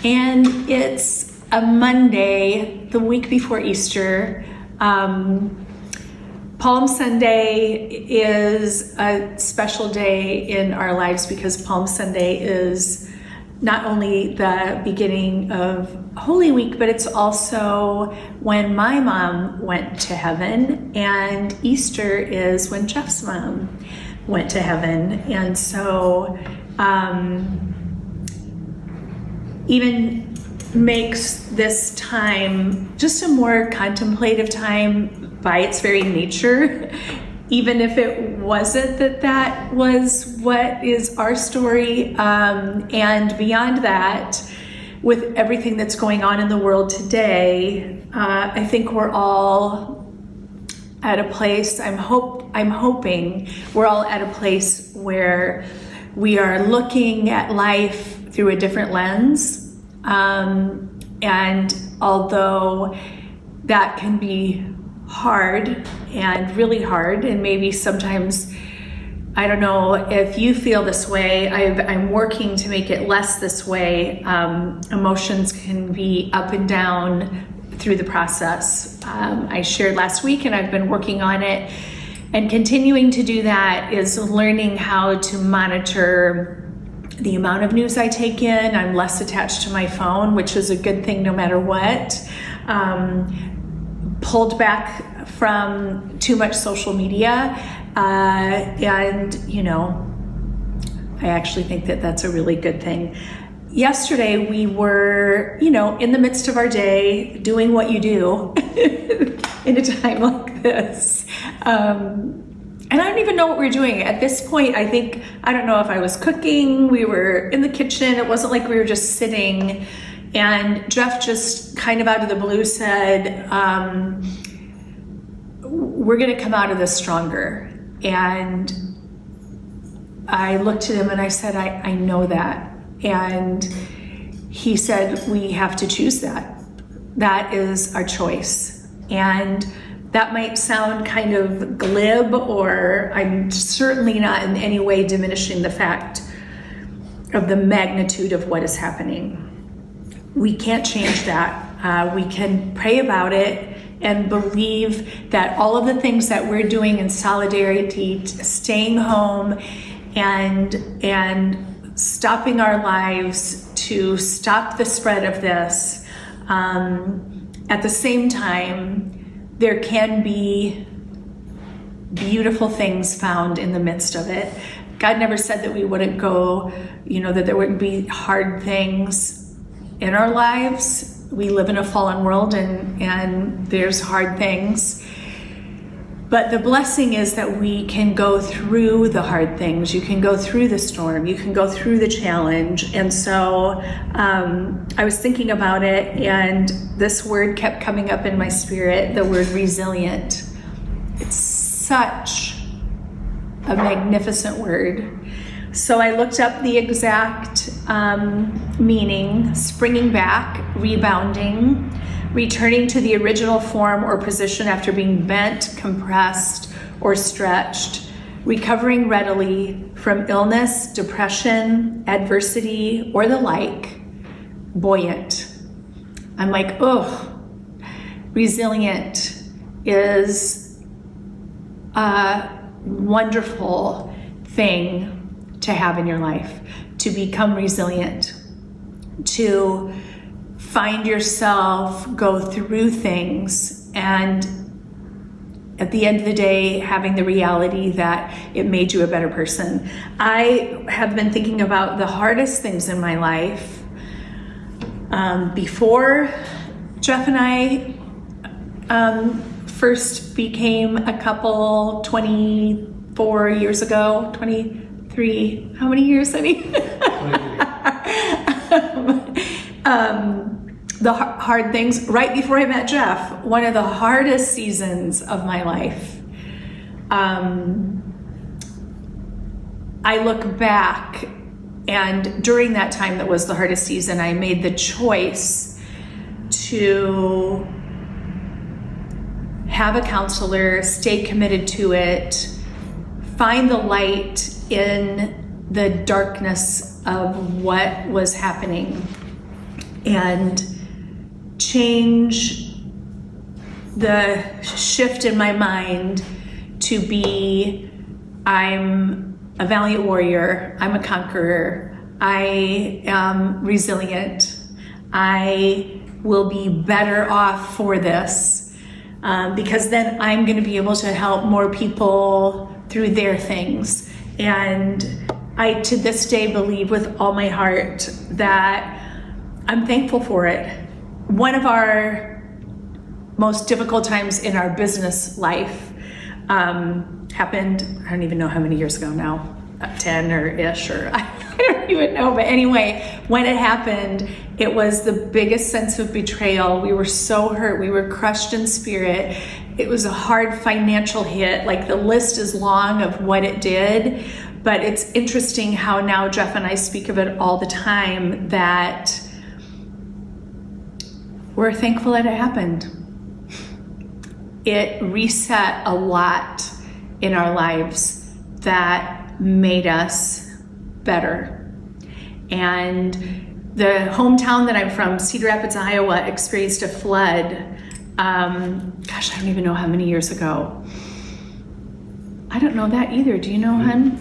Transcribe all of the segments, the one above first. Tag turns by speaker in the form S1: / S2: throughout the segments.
S1: And it's a Monday, the week before Easter. Palm Sunday is a special day in our lives because Palm Sunday is not only the beginning of Holy Week, but it's also when my mom went to heaven, and Easter is when Jeff's mom went to heaven. And so even makes this time just a more contemplative time by its very nature, even if it wasn't that was what is our story. And beyond that, with everything that's going on in the world today, I think we're all at a place, I'm hoping we're all at a place where we are looking at life through a different lens. And although that can be hard and really hard, and maybe sometimes, I don't know if you feel this way, I'm working to make it less this way. Emotions can be up and down through the process. I shared last week, and I've been working on it, and continuing to do that is learning how to monitor the amount of news I take in. I'm less attached to my phone, which is a good thing no matter what. Pulled back from too much social media. And, I actually think that that's a really good thing. Yesterday, we were, in the midst of our day, doing what you do in a time like this. And I don't even know what we were doing. At this point, I don't know if I was cooking, we were in the kitchen. It wasn't like we were just sitting. And Jeff just kind of out of the blue said, we're gonna come out of this stronger. And I looked at him and I said, I know that. And he said, we have to choose that. That is our choice. And that might sound kind of glib, or I'm certainly not in any way diminishing the fact of the magnitude of what is happening. We can't change that. We can pray about it and believe that all of the things that we're doing in solidarity, staying home and stopping our lives to stop the spread of this, at the same time, there can be beautiful things found in the midst of it. God never said that we wouldn't go, that there wouldn't be hard things in our lives. We live in a fallen world and there's hard things. But the blessing is that we can go through the hard things. You can go through the storm. You can go through the challenge. And so I was thinking about it, and this word kept coming up in my spirit, the word resilient. It's such a magnificent word. So I looked up the exact meaning: springing back, rebounding, returning to the original form or position after being bent, compressed, or stretched, recovering readily from illness, depression, adversity, or the like, buoyant. I'm like, resilient is a wonderful thing to have in your life, to become resilient, to find yourself go through things, and at the end of the day, having the reality that it made you a better person. I have been thinking about the hardest things in my life. Before Jeff and I first became a couple 24 years ago, 23, how many years, honey? The hard things, right before I met Jeff, one of the hardest seasons of my life. I look back, and during that time that was the hardest season, I made the choice to have a counselor, stay committed to it, find the light in the darkness of what was happening. and change the shift in my mind to be, I'm a valiant warrior, I'm a conqueror, I am resilient, I will be better off for this, because then I'm going to be able to help more people through their things. And I, to this day, believe with all my heart that I'm thankful for it. One of our most difficult times in our business life happened, I don't even know how many years ago now, 10 or ish, or I don't even know. But anyway, when it happened, it was the biggest sense of betrayal. We were so hurt. We were crushed in spirit. It was a hard financial hit. Like, the list is long of what it did. But it's interesting how now Jeff and I speak of it all the time, that we're thankful that it happened. It reset a lot in our lives that made us better. And the hometown that I'm from, Cedar Rapids, Iowa, experienced a flood. I don't even know how many years ago. I don't know that either. Do you know, hun?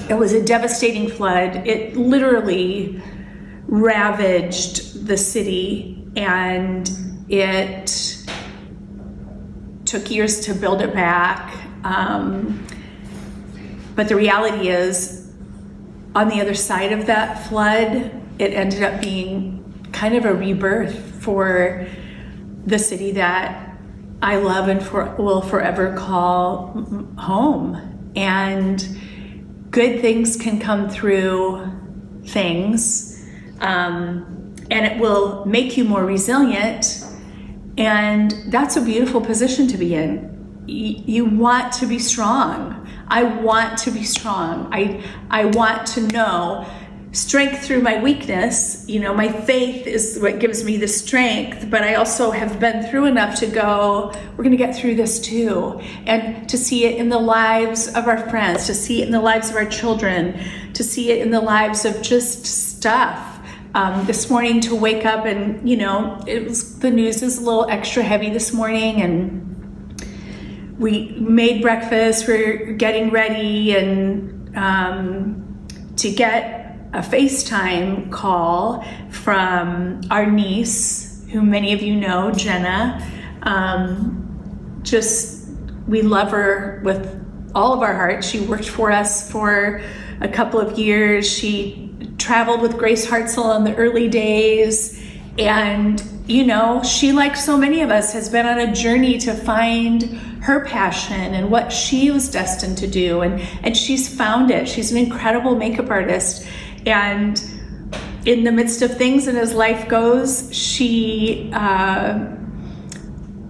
S1: It was a devastating flood. It literally ravaged the city, and it took years to build it back. But the reality is, on the other side of that flood, it ended up being kind of a rebirth for the city that I love and will forever call home. And good things can come through things, and it will make you more resilient. And that's a beautiful position to be in. You want to be strong. I want to be strong. I want to know strength through my weakness. You know, my faith is what gives me the strength, but I also have been through enough to go, we're going to get through this too. And to see it in the lives of our friends, to see it in the lives of our children, to see it in the lives of just stuff. This morning, to wake up and, you know, the news is a little extra heavy this morning, and we made breakfast, we're getting ready, and to get a FaceTime call from our niece, who many of you know, Jenna. We love her with all of our hearts. She worked for us for a couple of years. She traveled with Grace Hartzel in the early days. And, you know, she, like so many of us, has been on a journey to find her passion and what she was destined to do. And she's found it. She's an incredible makeup artist. And in the midst of things and as life goes,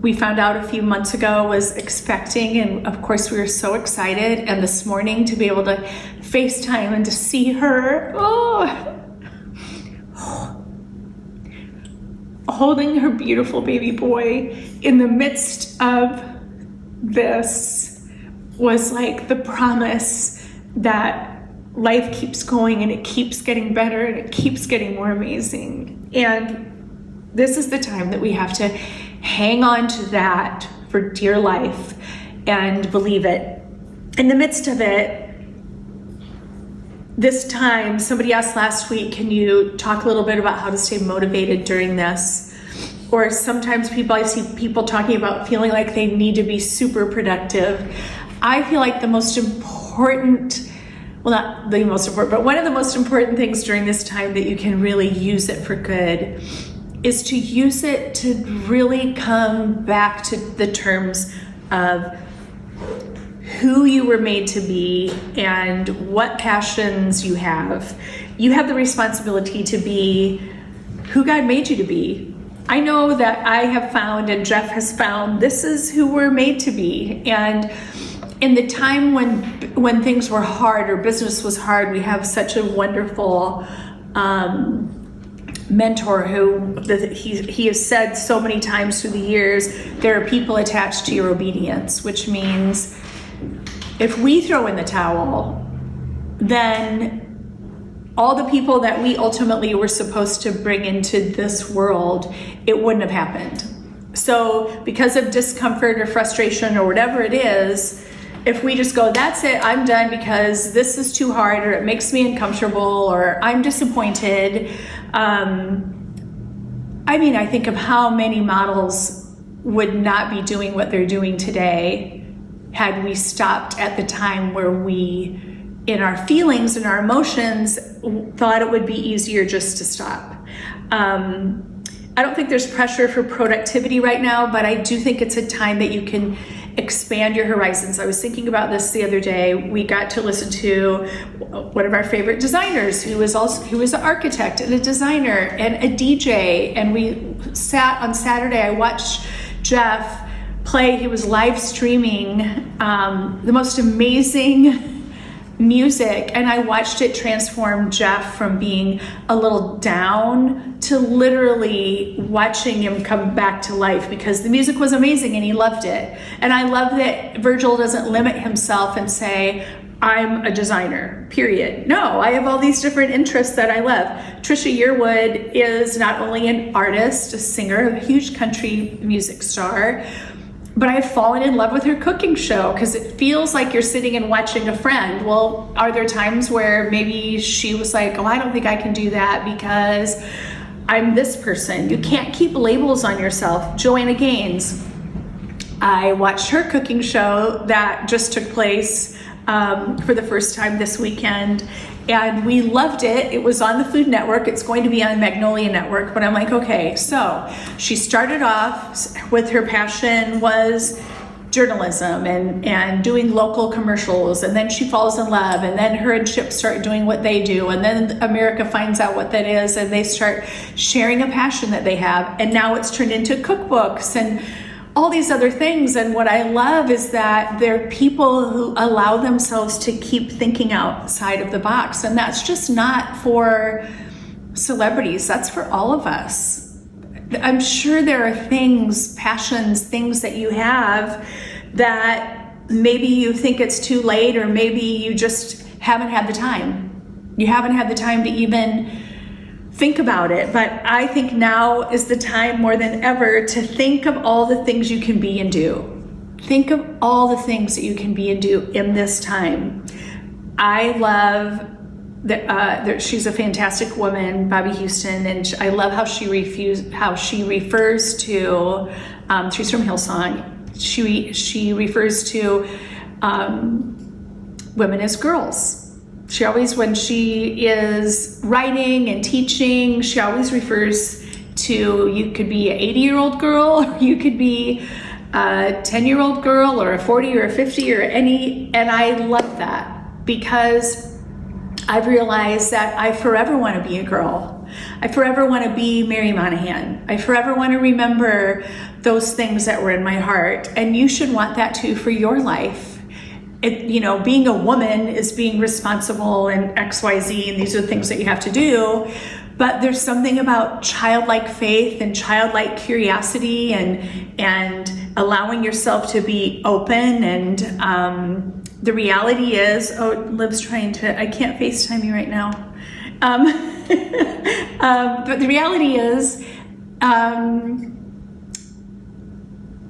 S1: we found out a few months ago, was expecting, and of course we were so excited. And this morning to be able to FaceTime and to see her, holding her beautiful baby boy in the midst of this, was like the promise that life keeps going and it keeps getting better and it keeps getting more amazing. And this is the time that we have to hang on to that for dear life and believe it. In the midst of it, this time, somebody asked last week, can you talk a little bit about how to stay motivated during this? Or sometimes I see people talking about feeling like they need to be super productive. I feel like the most important, well, not the most important, but one of the most important things during this time that you can really use it for good is to use it to really come back to the terms of who you were made to be and what passions you have. You have the responsibility to be who God made you to be. I know that I have found, and Jeff has found, this is who we're made to be. And in the time when things were hard or business was hard, we have such a wonderful mentor who he has said so many times through the years, there are people attached to your obedience, which means if we throw in the towel, then all the people that we ultimately were supposed to bring into this world, it wouldn't have happened. So because of discomfort or frustration or whatever it is, if we just go, that's it, I'm done because this is too hard, or it makes me uncomfortable, or I'm disappointed. I think of how many models would not be doing what they're doing today had we stopped at the time where we, in our feelings and our emotions, thought it would be easier just to stop. I don't think there's pressure for productivity right now, but I do think it's a time that you can expand your horizons. I was thinking about this the other day. We got to listen to one of our favorite designers who was an architect and a designer and a DJ. And we sat on Saturday, I watched Jeff play. He was live streaming the most amazing music, and I watched it transform Jeff from being a little down to literally watching him come back to life, because the music was amazing and he loved it. And I love that Virgil doesn't limit himself and say, I'm a designer, period. No, I have all these different interests that I love. Trisha Yearwood is not only an artist, a singer, a huge country music star, but I've fallen in love with her cooking show because it feels like you're sitting and watching a friend. Well, are there times where maybe she was like, oh, I don't think I can do that because I'm this person? You can't keep labels on yourself. Joanna Gaines, I watched her cooking show that just took place for the first time this weekend, and we loved it. It was on the Food Network. It's going to be on Magnolia Network, but I'm like, okay. So she started off with her passion was journalism and doing local commercials, and then she falls in love, and then her and Chip start doing what they do, and then America finds out what that is, and they start sharing a passion that they have, and now it's turned into cookbooks and all these other things. And what I love is that they're people who allow themselves to keep thinking outside of the box. And that's just not for celebrities, that's for all of us. I'm sure there are things, passions, things that you have that maybe you think it's too late, or maybe you just haven't had the time. You haven't had the time to even think about it. But I think now is the time more than ever to think of all the things you can be and do. Think of all the things that you can be and do in this time. I love that she's a fantastic woman, Bobby Houston, and I love how she refers to, she's from Hillsong, she refers to women as girls. She always, when she is writing and teaching, she always refers to, you could be an 80-year-old girl, or you could be a 10-year-old girl, or a 40 or a 50 or any, and I love that because I've realized that I forever want to be a girl. I forever want to be Mary Monahan. I forever want to remember those things that were in my heart, and you should want that too for your life. Being a woman is being responsible and XYZ, and these are the things that you have to do. But there's something about childlike faith and childlike curiosity and allowing yourself to be open. And the reality is, Liv's trying to, I can't FaceTime you right now. But the reality is,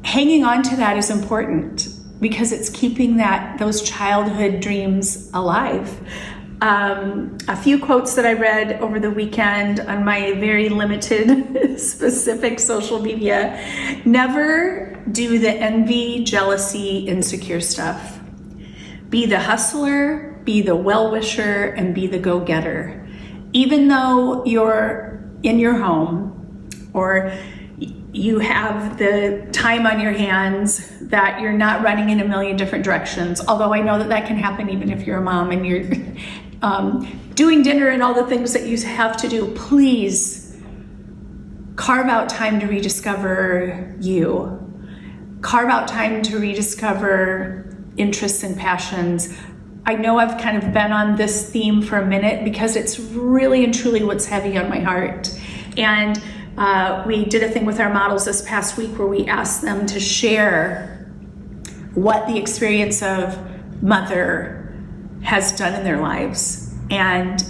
S1: hanging on to that is important, because it's keeping those childhood dreams alive. A few quotes that I read over the weekend on my very limited, specific social media. Never do the envy, jealousy, insecure stuff. Be the hustler, be the well-wisher, and be the go-getter. Even though you're in your home, or you have the time on your hands that you're not running in a million different directions. Although I know that can happen even if you're a mom and you're doing dinner and all the things that you have to do. Please carve out time to rediscover you. Carve out time to rediscover interests and passions. I know I've kind of been on this theme for a minute because it's really and truly what's heavy on my heart. And we did a thing with our models this past week where we asked them to share what the experience of mother has done in their lives. And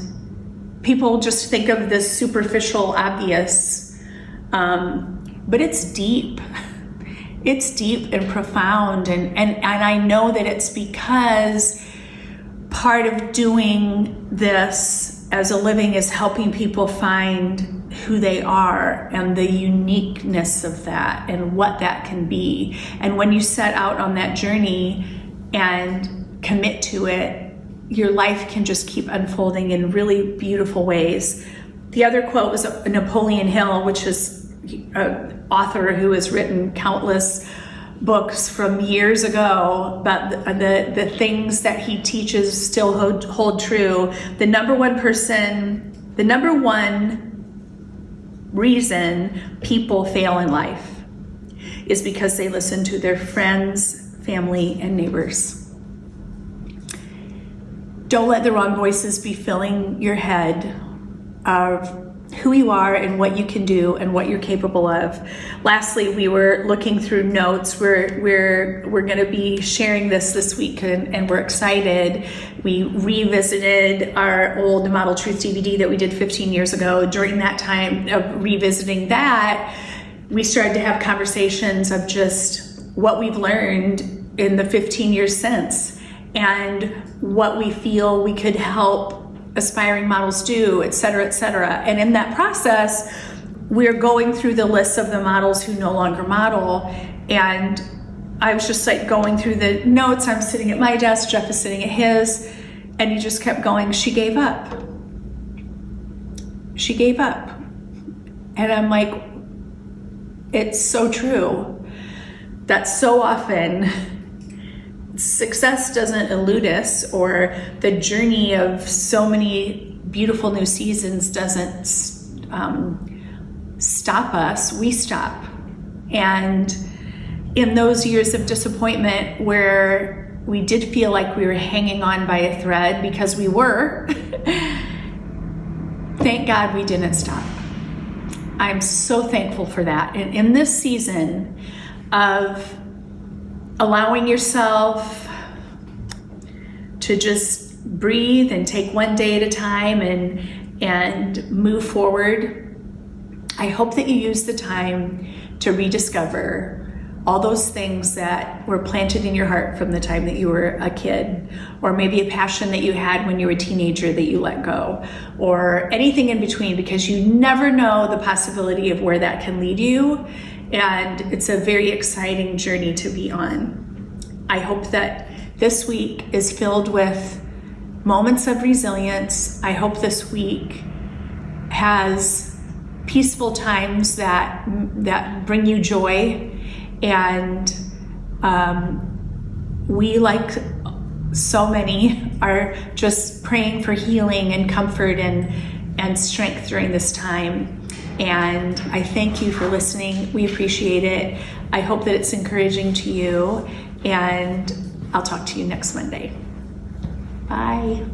S1: people just think of this superficial, obvious, but it's deep. It's deep and profound, and I know that it's because part of doing this as a living is helping people find who they are and the uniqueness of that and what that can be. And when you set out on that journey and commit to it, your life can just keep unfolding in really beautiful ways. The other quote was Napoleon Hill, which is an author who has written countless books from years ago, but the things that he teaches still hold true. The number one reason people fail in life is because they listen to their friends, family, and neighbors. Don't let the wrong voices be filling your head of who you are and what you can do and what you're capable of. Lastly, we were looking through notes. We're going to be sharing this week, and we're excited. We revisited our old Model Truth DVD that we did 15 years ago. During that time of revisiting that, we started to have conversations of just what we've learned in the 15 years since and what we feel we could help aspiring models do, et cetera, et cetera. And in that process, we're going through the list of the models who no longer model. And I was just like going through the notes. I'm sitting at my desk, Jeff is sitting at his, and he just kept going, she gave up. She gave up. And I'm like, it's so true. That so often success doesn't elude us, or the journey of so many beautiful new seasons doesn't stop us. We stop. And in those years of disappointment where we did feel like we were hanging on by a thread, because we were, thank God we didn't stop. I'm so thankful for that. And in this season of allowing yourself to just breathe and take one day at a time and move forward, I hope that you use the time to rediscover all those things that were planted in your heart from the time that you were a kid, or maybe a passion that you had when you were a teenager that you let go, or anything in between, because you never know the possibility of where that can lead you. And it's a very exciting journey to be on. I hope that this week is filled with moments of resilience. I hope this week has peaceful times that bring you joy. And we, like so many, are just praying for healing and comfort and strength during this time. And I thank you for listening. We appreciate it. I hope that it's encouraging to you, and I'll talk to you next Monday. Bye.